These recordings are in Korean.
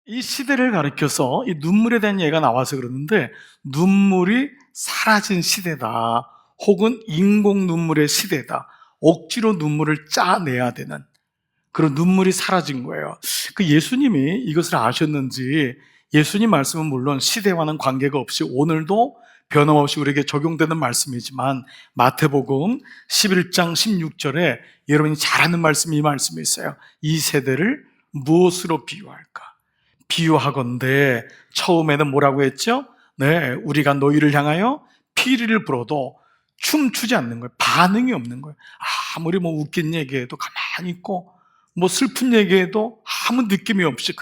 이 시대를 가리켜서 이 눈물에 대한 얘기가 나와서 그러는데, 눈물이 사라진 시대다, 혹은 인공 눈물의 시대다, 억지로 눈물을 짜내야 되는 그런 눈물이 사라진 거예요. 그 예수님이 이것을 아셨는지, 예수님 말씀은 물론 시대와는 관계가 없이 오늘도 변함없이 우리에게 적용되는 말씀이지만, 마태복음 11장 16절에 여러분이 잘 아는 말씀이 이 말씀이 있어요. 이 세대를 무엇으로 비유할까? 비유하건대, 처음에는 뭐라고 했죠? 네, 우리가 너희를 향하여 피리를 불어도 춤추지 않는 거예요. 반응이 없는 거예요. 아무리 뭐 웃긴 얘기해도 가만히 있고, 뭐 슬픈 얘기해도 아무 느낌이 없이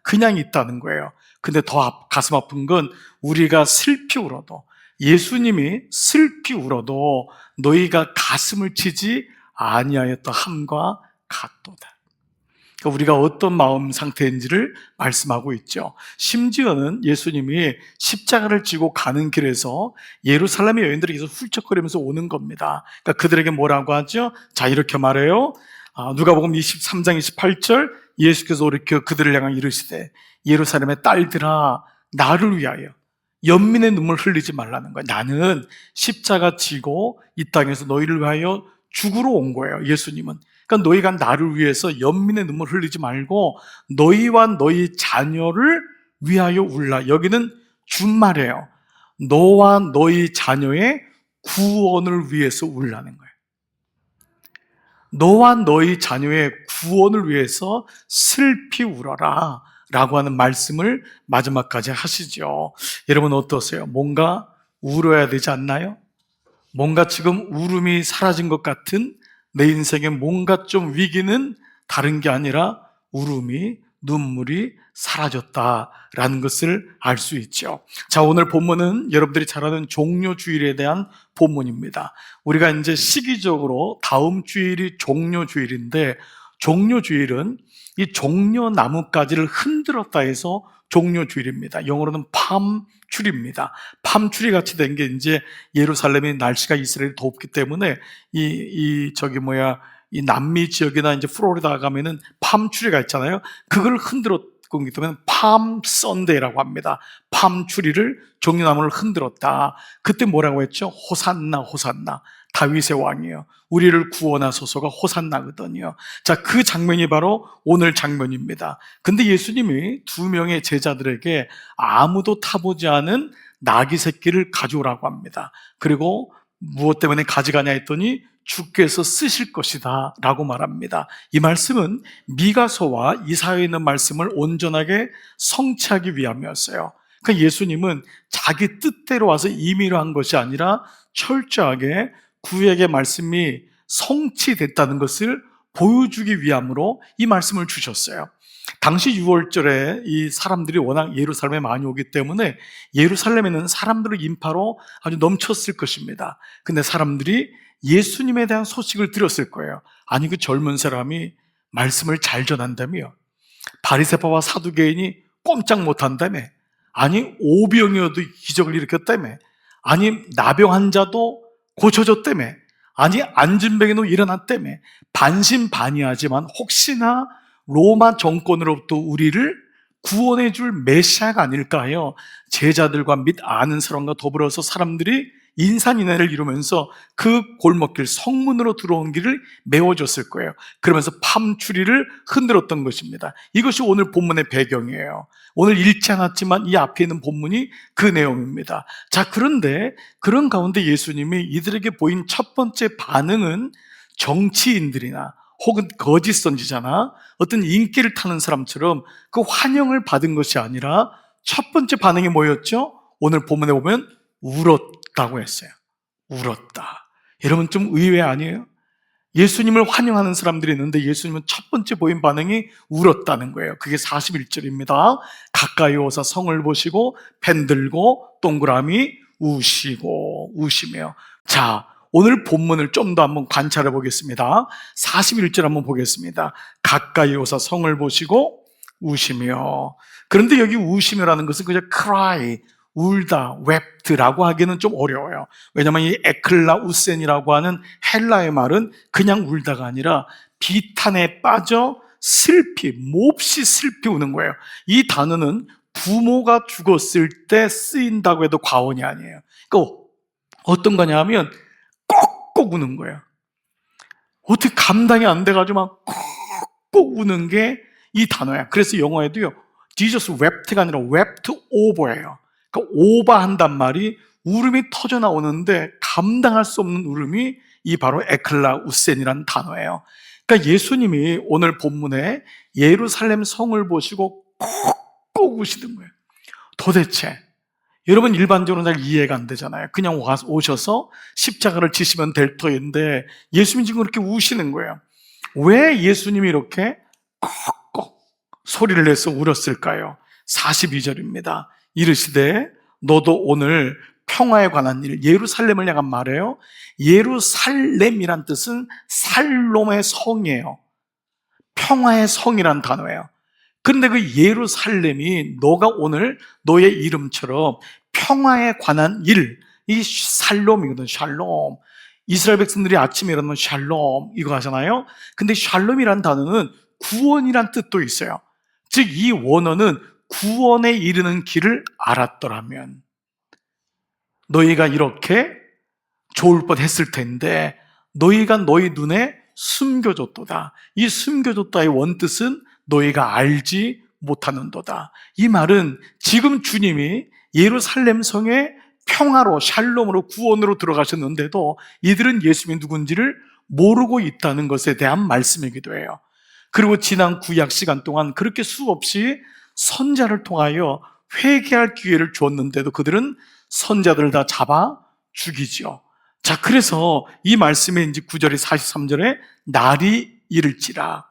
그냥 있다는 거예요. 근데 더 가슴 아픈 건, 우리가 슬피 울어도, 예수님이 슬피 울어도 너희가 가슴을 치지 아니하였다 함과 같도다. 그러니까 우리가 어떤 마음 상태인지를 말씀하고 있죠. 심지어는 예수님이 십자가를 지고 가는 길에서 예루살렘의 여인들이 계속 훌쩍거리면서 오는 겁니다. 그러니까 그들에게 뭐라고 하죠? 자, 이렇게 말해요. 누가복음 23장 28절, 예수께서 이렇게 그들을 향하여 이르시되, 예루살렘의 딸들아, 나를 위하여 연민의 눈물 흘리지 말라는 거예요. 나는 십자가 지고 이 땅에서 너희를 위하여 죽으러 온 거예요, 예수님은. 그러니까 너희가 나를 위해서 연민의 눈물 흘리지 말고 너희와 너희 자녀를 위하여 울라. 여기는 준말이에요. 너와 너희 자녀의 구원을 위해서 울라는 거예요. 너와 너희 자녀의 구원을 위해서 슬피 울어라 라고 하는 말씀을 마지막까지 하시죠. 여러분 어떠세요? 뭔가 울어야 되지 않나요? 뭔가 지금 울음이 사라진 것 같은 내 인생에 뭔가 좀 위기는 다른 게 아니라 울음이, 눈물이 사라졌다라는 것을 알 수 있죠. 자, 오늘 본문은 여러분들이 잘 아는 종료주일에 대한 본문입니다. 우리가 이제 시기적으로 다음 주일이 종료주일인데, 종료주일은 이 종려나무가지를 흔들었다 해서 종료주일입니다. 영어로는 팜추리입니다. 팜추리 같이 된 게, 이제 예루살렘의 날씨가 이스라엘이 덥기 때문에 이 남미 지역이나 이제 플로리다 가면은 팜추리가 있잖아요. 그걸 흔들었기 때문에 팜 선데이라고 합니다. 팜추리를, 종려나무를 흔들었다. 그때 뭐라고 했죠? 호산나 호산나, 다윗의 왕이요, 우리를 구원하소서가 호산나거든요. 자, 그 장면이 바로 오늘 장면입니다. 근데 예수님이 두 명의 제자들에게 아무도 타보지 않은 나귀 새끼를 가져오라고 합니다. 그리고 무엇 때문에 가져가냐 했더니 주께서 쓰실 것이다 라고 말합니다. 이 말씀은 미가서와 이사야에 있는 말씀을 온전하게 성취하기 위함이었어요. 그러니까 예수님은 자기 뜻대로 와서 임의로 한 것이 아니라 철저하게 구약의 말씀이 성취됐다는 것을 보여주기 위함으로 이 말씀을 주셨어요. 당시 6월절에 이 사람들이 워낙 예루살렘에 많이 오기 때문에 예루살렘에는 사람들의 인파로 아주 넘쳤을 것입니다. 근데 사람들이 예수님에 대한 소식을 들었을 거예요. 아니, 그 젊은 사람이 말씀을 잘 전한다며, 바리새파와 사두개인이 꼼짝 못한다며, 아니 오병이어도 기적을 일으켰다며, 아니 나병 환자도 고쳐졌다며, 아니 안진뱅이도 일어났다며, 반신반의하지만 혹시나 로마 정권으로부터 우리를 구원해 줄 메시아가 아닐까 하여 제자들과 및 아는 사람과 더불어서 사람들이 인산인해를 이루면서 그 골목길 성문으로 들어온 길을 메워줬을 거예요. 그러면서 팜추리를 흔들었던 것입니다. 이것이 오늘 본문의 배경이에요. 오늘 읽지 않았지만 이 앞에 있는 본문이 그 내용입니다. 자, 그런데 그런 가운데 예수님이 이들에게 보인 첫 번째 반응은 정치인들이나 혹은 거짓 선지자나 어떤 인기를 타는 사람처럼 그 환영을 받은 것이 아니라 첫 번째 반응이 뭐였죠? 오늘 본문에 보면 울었다고 했어요. 울었다. 여러분 좀 의외 아니에요? 예수님을 환영하는 사람들이 있는데 예수님은 첫 번째 보인 반응이 울었다는 거예요. 그게 41절입니다. 가까이 오사 성을 보시고 펜 들고 동그라미 우시며. 자, 오늘 본문을 좀 더 한번 관찰해 보겠습니다. 41절 한번 보겠습니다. 가까이 오사 성을 보시고 우시며. 그런데 여기 우시며라는 것은 그냥 cry, 울다, 웹드라고 하기는 좀 어려워요. 왜냐하면 이 에클라우센이라고 하는 헬라의 말은 그냥 울다가 아니라 비탄에 빠져 슬피, 몹시 슬피 우는 거예요. 이 단어는 부모가 죽었을 때 쓰인다고 해도 과언이 아니에요. 그러니까 어떤 거냐 하면 꺽꺽 우는 거예요. 어떻게 감당이 안 돼가지고 막 꺽꺽 우는 게 이 단어야. 그래서 영어에도요, Jesus wept가 아니라 wept over예요. 그러니까 오버한단 말이 울음이 터져 나오는데 감당할 수 없는 울음이 이 바로 에클라우센이라는 단어예요. 그러니까 예수님이 오늘 본문에 예루살렘 성을 보시고 꺽꺽 우시는 거예요. 도대체 여러분 일반적으로 잘 이해가 안 되잖아요. 그냥 오셔서 십자가를 지시면 될 터인데 예수님이 지금 그렇게 우시는 거예요. 왜 예수님이 이렇게 꺽꺽 소리를 내서 울었을까요? 42절입니다. 이르시되 너도 오늘 평화에 관한 일, 예루살렘을 향한 말이에요. 예루살렘이란 뜻은 살롬의 성이에요. 평화의 성이란 단어예요. 그런데 그 예루살렘이 너가 오늘 너의 이름처럼 평화에 관한 일, 이 살롬이거든. 샬롬. 이스라엘 백성들이 아침에 일어나면 샬롬 이거 하잖아요. 근데 샬롬이란 단어는 구원이란 뜻도 있어요. 즉 이 원어는 구원에 이르는 길을 알았더라면 너희가 이렇게 좋을 뻔했을 텐데 너희가 너희 눈에 숨겨졌도다. 이 숨겨졌다의 원뜻은 너희가 알지 못하는도다. 이 말은 지금 주님이 예루살렘 성에 평화로 샬롬으로 구원으로 들어가셨는데도 이들은 예수님이 누군지를 모르고 있다는 것에 대한 말씀이기도 해요. 그리고 지난 구약 시간 동안 그렇게 수없이 선자를 통하여 회개할 기회를 주었는데도 그들은 선자들을 다 잡아 죽이죠. 자, 그래서 이 말씀에 이제 9절에 43절에 날이 이를지라,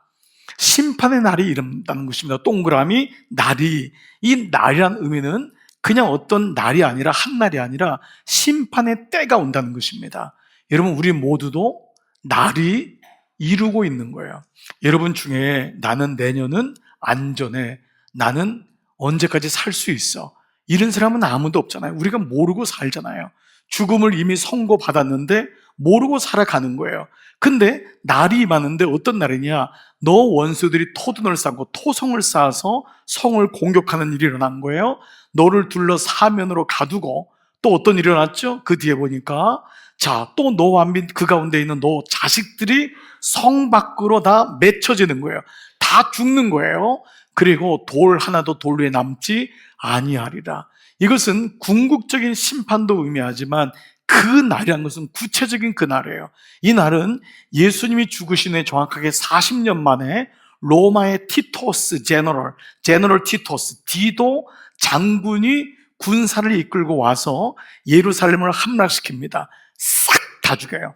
심판의 날이 이른다는 것입니다. 동그라미 날이, 이 날이란 의미는 그냥 어떤 날이 아니라 한 날이 아니라 심판의 때가 온다는 것입니다. 여러분 우리 모두도 날이 이루고 있는 거예요. 여러분 중에 나는 내년은 안전해, 나는 언제까지 살 수 있어, 이런 사람은 아무도 없잖아요. 우리가 모르고 살잖아요. 죽음을 이미 선고받았는데 모르고 살아가는 거예요. 근데 날이 임하는데 어떤 날이냐, 너 원수들이 토둔을 쌓고 토성을 쌓아서 성을 공격하는 일이 일어난 거예요. 너를 둘러 사면으로 가두고 또 어떤 일이 일어났죠? 그 뒤에 보니까 자, 또 너와 및 그 가운데 있는 너 자식들이 성 밖으로 다 맺혀지는 거예요. 다 죽는 거예요. 그리고 돌 하나도 돌 위에 남지 아니하리라. 이것은 궁극적인 심판도 의미하지만 그 날이라는 것은 구체적인 그 날이에요. 이 날은 예수님이 죽으신 후에 정확하게 40년 만에 로마의 티토스 제너럴 티토스, 디도 장군이 군사를 이끌고 와서 예루살렘을 함락시킵니다. 싹 다 죽여요.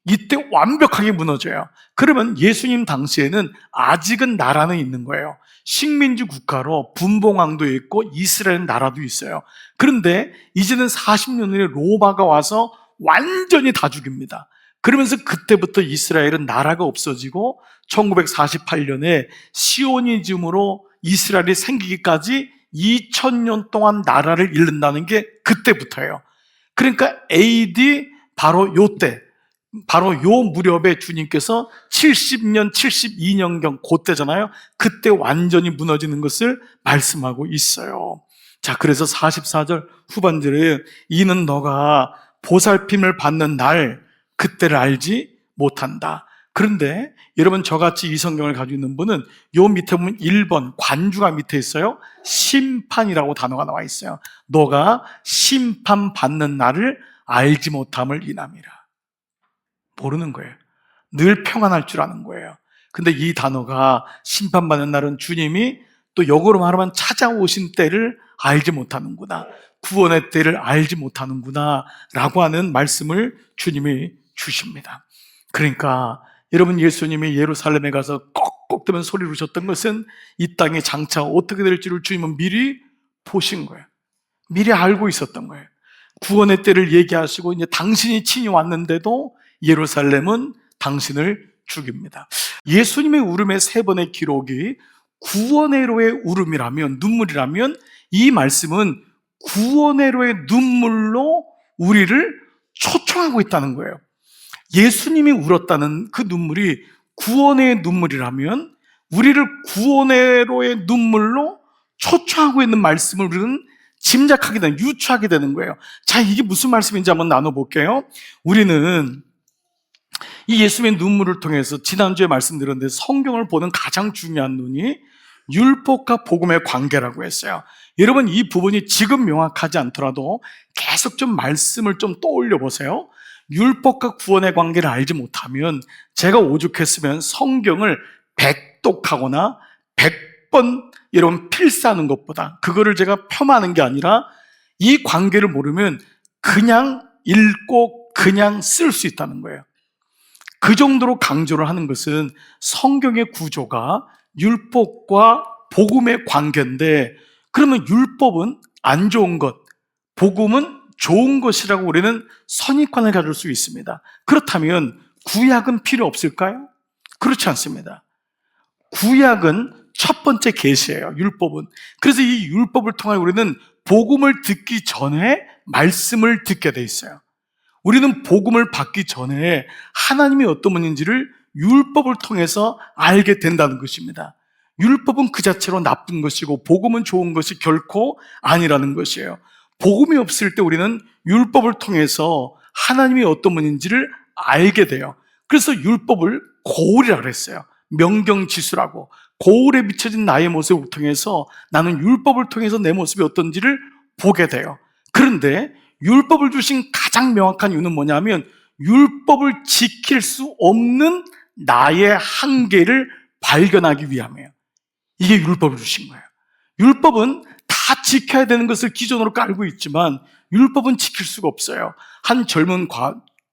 이때 완벽하게 무너져요. 그러면 예수님 당시에는 아직은 나라는 있는 거예요. 식민지 국가로 분봉왕도 있고 이스라엘 나라도 있어요. 그런데 이제는 40년 후에 로마가 와서 완전히 다 죽입니다. 그러면서 그때부터 이스라엘은 나라가 없어지고 1948년에 시오니즘으로 이스라엘이 생기기까지 2000년 동안 나라를 잃는다는 게 그때부터예요. 그러니까 AD 바로 요때, 바로 요 무렵에 주님께서 70년, 72년경 그때잖아요. 그때 완전히 무너지는 것을 말씀하고 있어요. 자, 그래서 44절 후반절에 이는 너가 보살핌을 받는 날 그때를 알지 못한다. 그런데 여러분 저같이 이 성경을 가지고 있는 분은 요 밑에 보면 1번 관주가 밑에 있어요. 심판이라고 단어가 나와 있어요. 너가 심판받는 날을 알지 못함을 인함이라. 모르는 거예요. 늘 평안할 줄 아는 거예요. 근데 이 단어가 심판받는 날은 주님이 또 역으로 말하면 찾아오신 때를 알지 못하는구나, 구원의 때를 알지 못하는구나 라고 하는 말씀을 주님이 주십니다. 그러니까 여러분 예수님이 예루살렘에 가서 꺽꺽대면 소리를 주셨던 것은 이 땅의 장차가 어떻게 될지를 주님은 미리 보신 거예요. 미리 알고 있었던 거예요. 구원의 때를 얘기하시고 이제 당신이 친히 왔는데도 예루살렘은 당신을 죽입니다. 예수님의 울음의 3번의 기록이 구원의로의 울음이라면, 눈물이라면 이 말씀은 구원의로의 눈물로 우리를 초청하고 있다는 거예요. 예수님이 울었다는 그 눈물이 구원의 눈물이라면 우리를 구원의로의 눈물로 초청하고 있는 말씀을 우리는 짐작하게 되는, 유추하게 되는 거예요. 자, 이게 무슨 말씀인지 한번 나눠볼게요. 우리는 이 예수님의 눈물을 통해서 지난주에 말씀드렸는데 성경을 보는 가장 중요한 눈이 율법과 복음의 관계라고 했어요. 여러분, 이 부분이 지금 명확하지 않더라도 계속 좀 말씀을 좀 떠올려 보세요. 율법과 구원의 관계를 알지 못하면, 제가 오죽했으면 성경을 100독하거나 100번 여러분 필사하는 것보다, 그거를 제가 폄하하는 게 아니라 이 관계를 모르면 그냥 읽고 그냥 쓸 수 있다는 거예요. 그 정도로 강조를 하는 것은 성경의 구조가 율법과 복음의 관계인데, 그러면 율법은 안 좋은 것, 복음은 좋은 것이라고 우리는 선입관을 가질 수 있습니다. 그렇다면 구약은 필요 없을까요? 그렇지 않습니다. 구약은 첫 번째 계시예요, 율법은. 그래서 이 율법을 통해 우리는 복음을 듣기 전에 말씀을 듣게 돼 있어요. 우리는 복음을 받기 전에 하나님이 어떤 분인지를 율법을 통해서 알게 된다는 것입니다. 율법은 그 자체로 나쁜 것이고 복음은 좋은 것이 결코 아니라는 것이에요. 복음이 없을 때 우리는 율법을 통해서 하나님이 어떤 분인지를 알게 돼요. 그래서 율법을 거울이라고 했어요. 명경지수라고. 거울에 비춰진 나의 모습을 통해서 나는 율법을 통해서 내 모습이 어떤지를 보게 돼요. 그런데 율법을 주신 가장 명확한 이유는 뭐냐면, 율법을 지킬 수 없는 나의 한계를 발견하기 위함이에요. 이게 율법을 주신 거예요. 율법은 다 지켜야 되는 것을 기존으로 깔고 있지만 율법은 지킬 수가 없어요. 한 젊은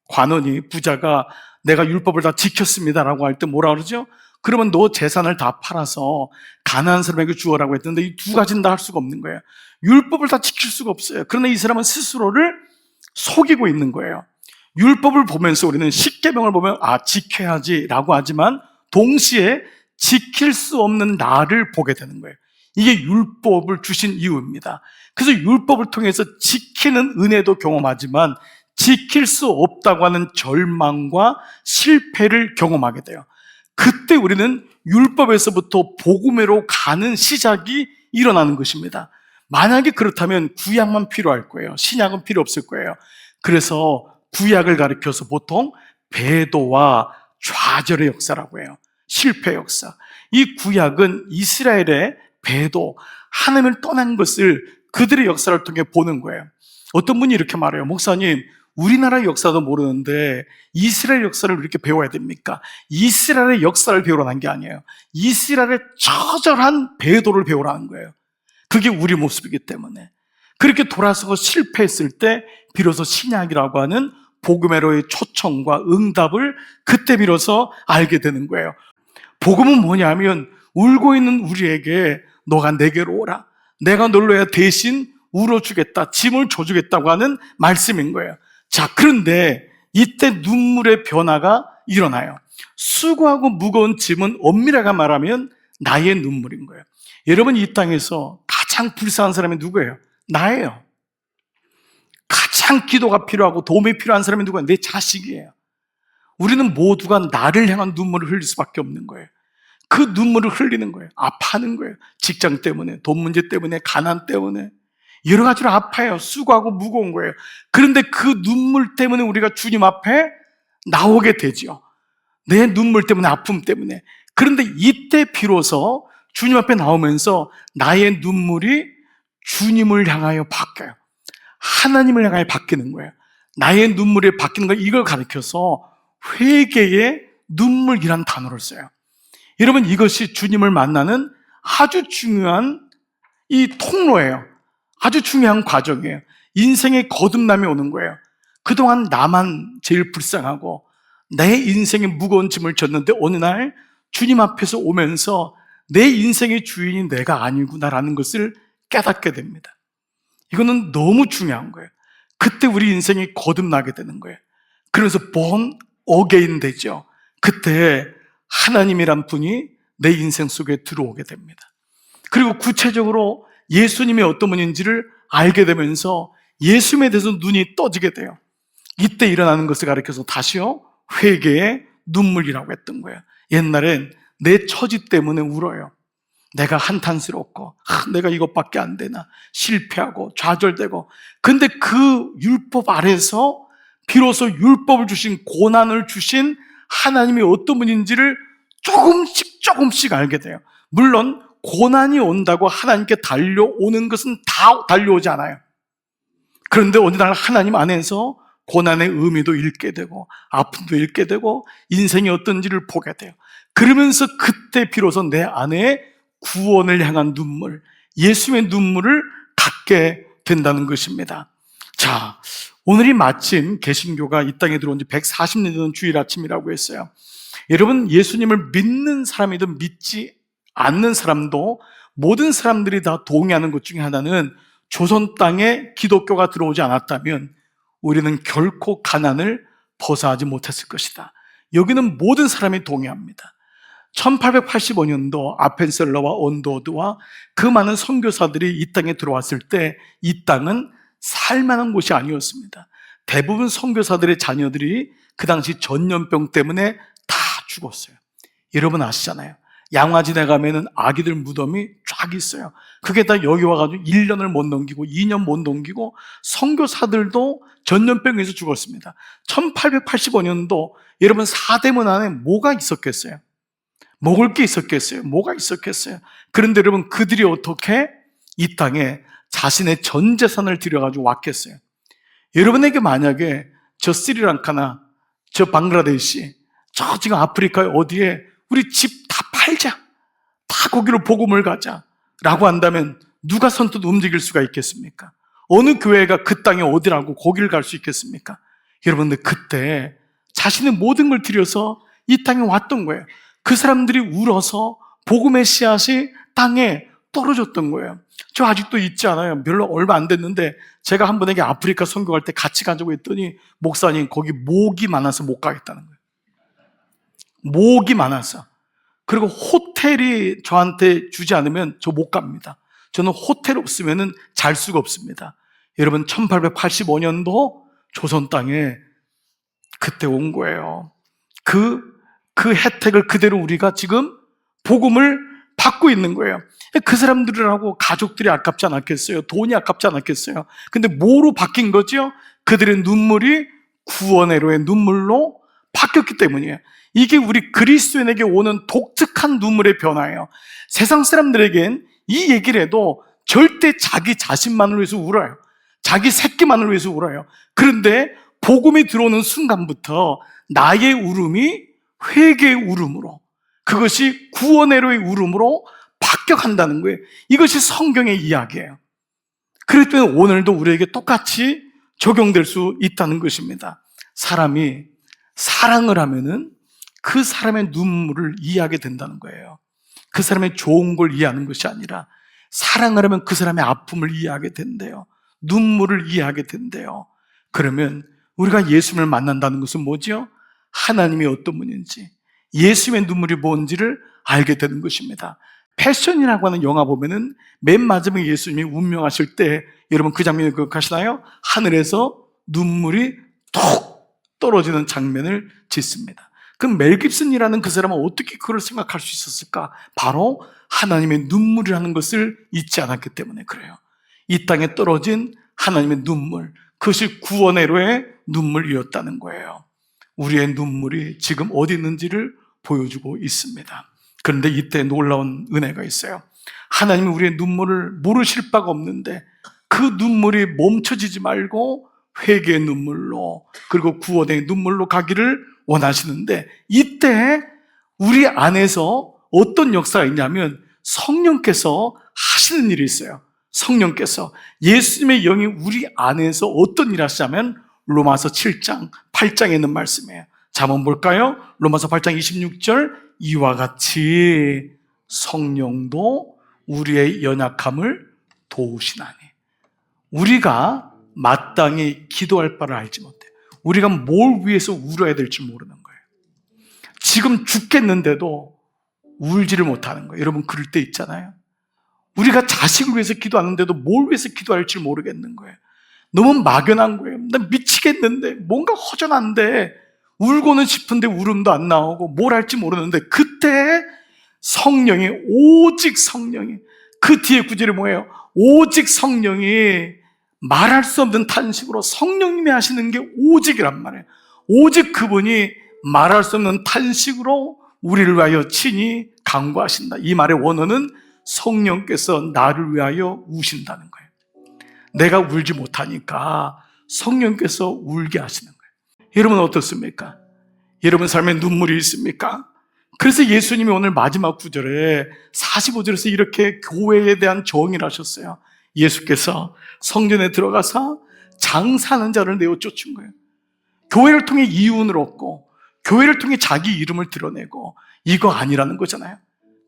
관원이, 부자가 내가 율법을 다 지켰습니다라고 할 때 뭐라 그러죠? 그러면 너 재산을 다 팔아서 가난한 사람에게 주어라고 했는데 이 두 가지는 다 할 수가 없는 거예요. 율법을 다 지킬 수가 없어요. 그러나 이 사람은 스스로를 속이고 있는 거예요. 율법을 보면서 우리는 십계명을 보면 지켜야지라고 하지만 동시에 지킬 수 없는 나를 보게 되는 거예요. 이게 율법을 주신 이유입니다. 그래서 율법을 통해서 지키는 은혜도 경험하지만 지킬 수 없다고 하는 절망과 실패를 경험하게 돼요. 그때 우리는 율법에서부터 복음으로 가는 시작이 일어나는 것입니다. 만약에 그렇다면 구약만 필요할 거예요. 신약은 필요 없을 거예요. 그래서 구약을 가리켜서 보통 배도와 좌절의 역사라고 해요. 실패 역사. 이 구약은 이스라엘의 배도, 하나님을 떠난 것을 그들의 역사를 통해 보는 거예요. 어떤 분이 이렇게 말해요. 목사님, 우리나라 역사도 모르는데 이스라엘 역사를 이렇게 배워야 됩니까? 이스라엘의 역사를 배우라는 게 아니에요. 이스라엘의 처절한 배도를 배우라는 거예요. 그게 우리 모습이기 때문에. 그렇게 돌아서고 실패했을 때 비로소 신약이라고 하는 복음으로의 초청과 응답을 그때 비로소 알게 되는 거예요. 복음은 뭐냐면, 울고 있는 우리에게 너가 내게로 오라, 내가 놀러야 대신 울어주겠다, 짐을 져주겠다고 하는 말씀인 거예요. 자, 그런데 이때 눈물의 변화가 일어나요. 수고하고 무거운 짐은 엄밀하게 말하면 나의 눈물인 거예요. 여러분, 이 땅에서 가장 불쌍한 사람이 누구예요? 나예요. 가장 기도가 필요하고 도움이 필요한 사람이 누구예요? 내 자식이에요. 우리는 모두가 나를 향한 눈물을 흘릴 수밖에 없는 거예요. 그 눈물을 흘리는 거예요. 아파하는 거예요. 직장 때문에, 돈 문제 때문에, 가난 때문에 여러 가지로 아파요. 수고하고 무거운 거예요. 그런데 그 눈물 때문에 우리가 주님 앞에 나오게 되죠. 내 눈물 때문에, 아픔 때문에. 그런데 이때 비로소 주님 앞에 나오면서 나의 눈물이 주님을 향하여 바뀌어요. 하나님을 향하여 바뀌는 거예요. 나의 눈물이 바뀌는 거, 이걸 가리켜서 회개의 눈물이란 단어를 써요. 여러분, 이것이 주님을 만나는 아주 중요한 이 통로예요. 아주 중요한 과정이에요. 인생의 거듭남이 오는 거예요. 그동안 나만 제일 불쌍하고 내 인생에 무거운 짐을 졌는데 어느 날 주님 앞에서 오면서 내 인생의 주인이 내가 아니구나라는 것을 깨닫게 됩니다. 이거는 너무 중요한 거예요. 그때 우리 인생이 거듭나게 되는 거예요. 그래서 born again 되죠. 그때 하나님이란 분이 내 인생 속에 들어오게 됩니다. 그리고 구체적으로 예수님이 어떤 분인지를 알게 되면서 예수님에 대해서 눈이 떠지게 돼요. 이때 일어나는 것을 가리켜서 다시요, 회개의 눈물이라고 했던 거예요. 옛날엔 내 처지 때문에 울어요. 내가 한탄스럽고 내가 이것밖에 안 되나, 실패하고 좌절되고. 근데 그 율법 아래서 비로소 율법을 주신, 고난을 주신 하나님이 어떤 분인지를 조금씩 알게 돼요. 물론 고난이 온다고 하나님께 달려오는 것은 다 달려오지 않아요. 그런데 어느 날 하나님 안에서 고난의 의미도 읽게 되고 아픔도 읽게 되고 인생이 어떤지를 보게 돼요. 그러면서 그때 비로소 내 안에 구원을 향한 눈물, 예수의 눈물을 갖게 된다는 것입니다. 자, 오늘이 마침 개신교가 이 땅에 들어온 지 140년 된 주일 아침이라고 했어요. 여러분, 예수님을 믿는 사람이든 믿지 않는 사람도 모든 사람들이 다 동의하는 것 중에 하나는 조선 땅에 기독교가 들어오지 않았다면 우리는 결코 가난을 벗어나지 못했을 것이다. 여기는 모든 사람이 동의합니다. 1885년도 아펜셀러와 온도어드와 그 많은 선교사들이 이 땅에 들어왔을 때 이 땅은 살만한 곳이 아니었습니다. 대부분 선교사들의 자녀들이 그 당시 전염병 때문에 다 죽었어요. 여러분 아시잖아요. 양화진에 가면은 아기들 무덤이 쫙 있어요. 그게 다 여기 와가지고 1년을 못 넘기고 2년 못 넘기고 선교사들도 전염병에서 죽었습니다. 1885년도 여러분 사대문 안에 뭐가 있었겠어요? 먹을 게 있었겠어요? 뭐가 있었겠어요? 그런데 여러분 그들이 어떻게 이 땅에 자신의 전 재산을 들여가지고 왔겠어요? 여러분에게 만약에 저 스리랑카나 저 방글라데시, 저 지금 아프리카에 어디에 우리 집 다 팔자, 다 거기로 복음을 가자 라고 한다면 누가 선뜻 움직일 수가 있겠습니까? 어느 교회가 그 땅에 어디라고 거기를 갈 수 있겠습니까? 여러분들 그때 자신의 모든 걸 들여서 이 땅에 왔던 거예요. 그 사람들이 울어서 복음의 씨앗이 땅에 떨어졌던 거예요. 저 아직도 있지 않아요. 별로 얼마 안 됐는데 제가 한 분에게 아프리카 선교할 때 같이 가자고 했더니 목사님 거기 모기 많아서 못 가겠다는 거예요. 모기 많아서. 그리고 호텔이 저한테 주지 않으면 저 못 갑니다. 저는 호텔 없으면 잘 수가 없습니다. 여러분 1885년도 조선 땅에 그때 온 거예요. 그 혜택을 그대로 우리가 지금 복음을 받고 있는 거예요. 그 사람들하고 가족들이 아깝지 않았겠어요? 돈이 아깝지 않았겠어요? 근데 뭐로 바뀐 거죠? 그들의 눈물이 구원의로의 눈물로 바뀌었기 때문이에요. 이게 우리 그리스도인에게 오는 독특한 눈물의 변화예요. 세상 사람들에겐 이 얘기를 해도 절대 자기 자신만을 위해서 울어요. 자기 새끼만을 위해서 울어요. 그런데 복음이 들어오는 순간부터 나의 울음이 회개의 울음으로, 그것이 구원의로의 울음으로 바뀌어간다는 거예요. 이것이 성경의 이야기예요. 그렇기 때문에 오늘도 우리에게 똑같이 적용될 수 있다는 것입니다. 사람이 사랑을 하면은 그 사람의 눈물을 이해하게 된다는 거예요. 그 사람의 좋은 걸 이해하는 것이 아니라 사랑을 하면 그 사람의 아픔을 이해하게 된대요. 눈물을 이해하게 된대요. 그러면 우리가 예수님을 만난다는 것은 뭐죠? 하나님이 어떤 분인지, 예수의 눈물이 뭔지를 알게 되는 것입니다. 패션이라고 하는 영화 보면은 맨 마지막에 예수님이 운명하실 때 여러분 그 장면을 기억하시나요? 하늘에서 눈물이 톡 떨어지는 장면을 짓습니다. 그럼 멜 깁슨이라는 그 사람은 어떻게 그걸 생각할 수 있었을까? 바로 하나님의 눈물이라는 것을 잊지 않았기 때문에 그래요. 이 땅에 떨어진 하나님의 눈물, 그것이 구원의로의 눈물이었다는 거예요. 우리의 눈물이 지금 어디 있는지를 보여주고 있습니다. 그런데 이때 놀라운 은혜가 있어요. 하나님이 우리의 눈물을 모르실 바가 없는데 그 눈물이 멈춰지지 말고 회개의 눈물로, 그리고 구원의 눈물로 가기를 원하시는데, 이때 우리 안에서 어떤 역사가 있냐면 성령께서 하시는 일이 있어요. 성령께서, 예수님의 영이 우리 안에서 어떤 일을 하시냐면 로마서 7장 8장에 있는 말씀이에요. 자, 한번 볼까요? 로마서 8장 26절, 이와 같이 성령도 우리의 연약함을 도우시나니. 우리가 마땅히 기도할 바를 알지 못해요. 우리가 뭘 위해서 울어야 될지 모르는 거예요. 지금 죽겠는데도 울지를 못하는 거예요. 여러분 그럴 때 있잖아요. 우리가 자식을 위해서 기도하는데도 뭘 위해서 기도할지 모르겠는 거예요. 너무 막연한 거예요. 난 미치겠는데, 뭔가 허전한데, 울고는 싶은데 울음도 안 나오고 뭘 할지 모르는데, 그때 성령이, 오직 성령이, 그 뒤에 구절이 뭐예요? 오직 성령이 말할 수 없는 탄식으로, 성령님이 하시는 게 오직이란 말이에요. 오직 그분이 말할 수 없는 탄식으로 우리를 위하여 친히 간구하신다. 이 말의 원어는 성령께서 나를 위하여 우신다는 거예요. 내가 울지 못하니까 성령께서 울게 하시는 거예요. 여러분 어떻습니까? 여러분 삶에 눈물이 있습니까? 그래서 예수님이 오늘 마지막 구절에 45절에서 이렇게 교회에 대한 정의를 하셨어요. 예수께서 성전에 들어가서 장사하는 자를 내어 쫓은 거예요. 교회를 통해 이윤을 얻고 교회를 통해 자기 이름을 드러내고, 이거 아니라는 거잖아요.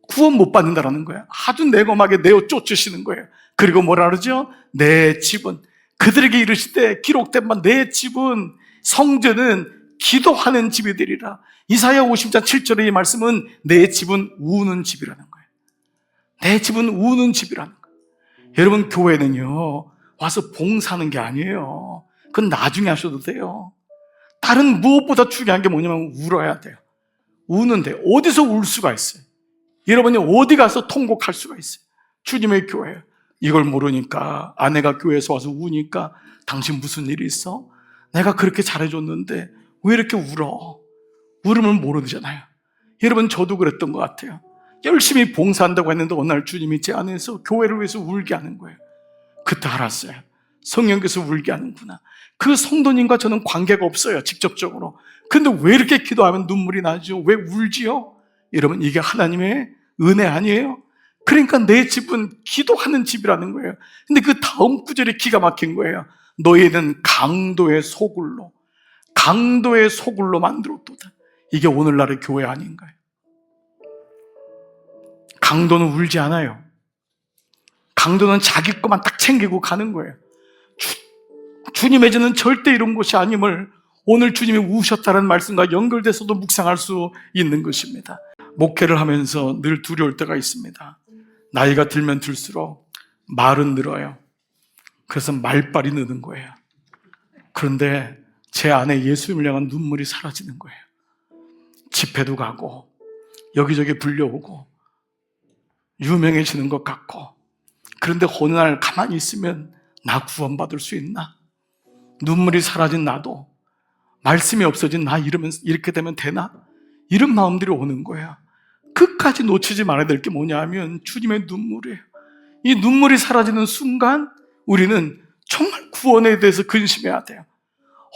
구원 못 받는다라는 거예요. 아주 내검하게 내어 쫓으시는 거예요. 그리고 뭐라 그러죠? 내 집은, 그들에게 이르시되 기록된 바 내 집은, 성전은 기도하는 집이 되리라. 이사야 50장 7절의 이 말씀은 내 집은 우는 집이라는 거예요. 내 집은 우는 집이라는 거예요. 여러분, 교회는요, 와서 봉사하는 게 아니에요. 그건 나중에 하셔도 돼요. 다른 무엇보다 중요한 게 뭐냐면 울어야 돼요. 우는데 어디서 울 수가 있어요? 여러분이 어디 가서 통곡할 수가 있어요? 주님의 교회예요. 이걸 모르니까, 아내가 교회에서 와서 우니까 당신 무슨 일이 있어? 내가 그렇게 잘해줬는데 왜 이렇게 울어? 울음을 모르잖아요. 여러분, 저도 그랬던 것 같아요. 열심히 봉사한다고 했는데 어느 날 주님이 제 안에서 교회를 위해서 울게 하는 거예요. 그때 알았어요. 성령께서 울게 하는구나. 그 성도님과 저는 관계가 없어요, 직접적으로. 근데 왜 이렇게 기도하면 눈물이 나죠? 왜 울지요? 여러분, 이게 하나님의 은혜 아니에요? 그러니까 내 집은 기도하는 집이라는 거예요. 근데 그 다음 구절이 기가 막힌 거예요. 너희는 강도의 소굴로, 강도의 소굴로 만들었도다. 이게 오늘날의 교회 아닌가요? 강도는 울지 않아요. 강도는 자기 것만 딱 챙기고 가는 거예요. 주님의 집은 절대 이런 곳이 아님을 오늘 주님이 우셨다는 말씀과 연결돼서도 묵상할 수 있는 것입니다. 목회를 하면서 늘 두려울 때가 있습니다. 나이가 들면 들수록 말은 늘어요. 그래서 말빨이 느는 거예요. 그런데 제 안에 예수님을 향한 눈물이 사라지는 거예요. 집회도 가고 여기저기 불려오고 유명해지는 것 같고, 그런데 어느 날 가만히 있으면 나 구원받을 수 있나? 눈물이 사라진 나도, 말씀이 없어진 나 이렇게 되면 되나? 이런 마음들이 오는 거예요. 끝까지 놓치지 말아야 될 게 뭐냐 하면 주님의 눈물이에요. 이 눈물이 사라지는 순간 우리는 정말 구원에 대해서 근심해야 돼요.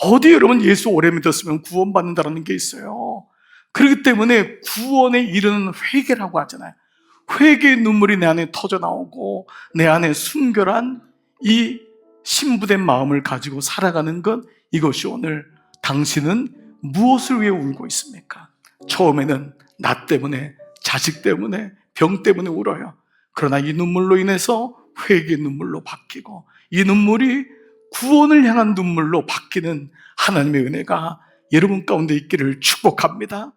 어디 여러분 예수 오래 믿었으면 구원받는다는 게 있어요. 그렇기 때문에 구원에 이르는 회개라고 하잖아요. 회개의 눈물이 내 안에 터져 나오고 내 안에 순결한 이 신부된 마음을 가지고 살아가는 것, 이것이 오늘 당신은 무엇을 위해 울고 있습니까? 처음에는 나 때문에, 자식 때문에, 병 때문에 울어요. 그러나 이 눈물로 인해서 회개의 눈물로 바뀌고, 이 눈물이 구원을 향한 눈물로 바뀌는 하나님의 은혜가 여러분 가운데 있기를 축복합니다.